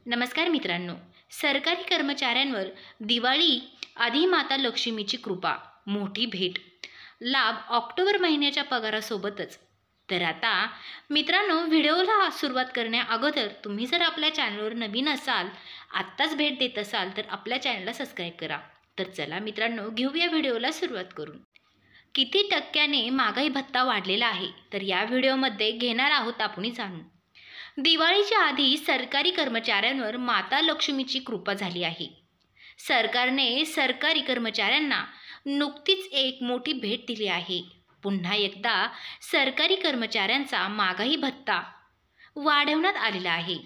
नमस्कार मित्रांनो. सरकारी कर्मचाऱ्यांवर दिवाळी आधी माता लक्ष्मीची कृपा, मोठी भेट, लाभ ऑक्टोबर महिन्याच्या पगारासोबतच. तर आता मित्रांनो, व्हिडिओला सुरुवात करण्या अगोदर तुम्ही जर आपल्या चॅनलवर नवीन असाल, आत्ताच भेट देत असाल तर आपल्या चॅनलला सबस्क्राईब करा. तर चला मित्रांनो, घेऊया व्हिडिओला सुरुवात करून. किती टक्क्याने महागाई भत्ता वाढलेला आहे, तर या व्हिडिओमध्ये घेणार आहोत आपण जाणून. दिवाळीच्या आधी सरकारी कर्मचाऱ्यांवर माता लक्ष्मीची कृपा झाली आहे. सरकारने सरकारी कर्मचाऱ्यांना नुकतीच एक मोठी भेट दिली आहे. पुन्हा एकदा सरकारी कर्मचाऱ्यांचा महागाई भत्ता वाढवण्यात आलेला आहे.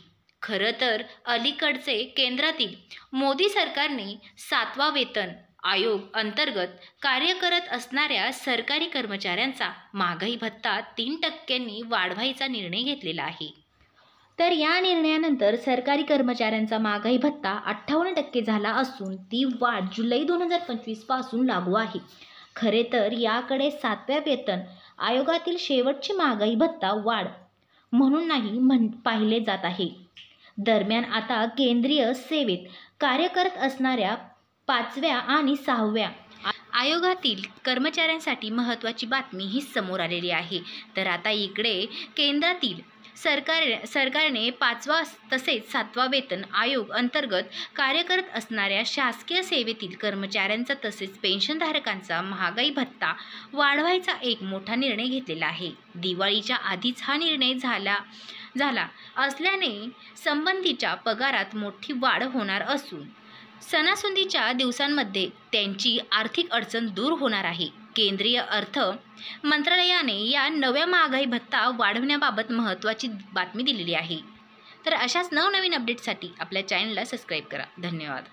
खरं तर अलीकडचे केंद्रातील मोदी सरकारने 7वा वेतन आयोग अंतर्गत कार्य करत असणाऱ्या सरकारी कर्मचाऱ्यांचा महागाई भत्ता 3% वाढवायचा निर्णय घेतलेला आहे. तर या निर्णयानंतर सरकारी कर्मचाऱ्यांचा महागाई भत्ता 58% झाला असून ती वाढ जुलै 2025 पासून लागू आहे. खरे तर याकडे 7व्या वेतन आयोगातील शेवटची महागाई भत्ता वाढ म्हणून नाही पाहिले जात आहे. दरम्यान आता केंद्रीय सेवेत कार्य करत असणाऱ्या 5व्या आणि 6व्या आयोगातील कर्मचाऱ्यांसाठी महत्त्वाची बातमी ही समोर आलेली आहे. तर आता इकडे केंद्रातील सरकारने 5वा तसेच 7वा वेतन आयोग अंतर्गत कार्य करत असणाऱ्या शासकीय सेवेतील कर्मचाऱ्यांचा तसेच पेन्शनधारकांचा महागाई भत्ता वाढवायचा एक मोठा निर्णय घेतलेला आहे. दिवाळीच्या आधीच हा निर्णय झाला असल्याने संबंधीच्या पगारात मोठी वाढ होणार असून सणासुदीच्या दिवसांमध्ये त्यांची आर्थिक अडचण दूर होणार आहे. केंद्रीय अर्थ मंत्रालयाने या नव्या महागाई भत्ता वाढवण्याबाबत महत्त्वाची बातमी दिलेली आहे. तर अशाच नवनवीन अपडेट्ससाठी आपल्या चॅनलला सबस्क्राईब करा. धन्यवाद.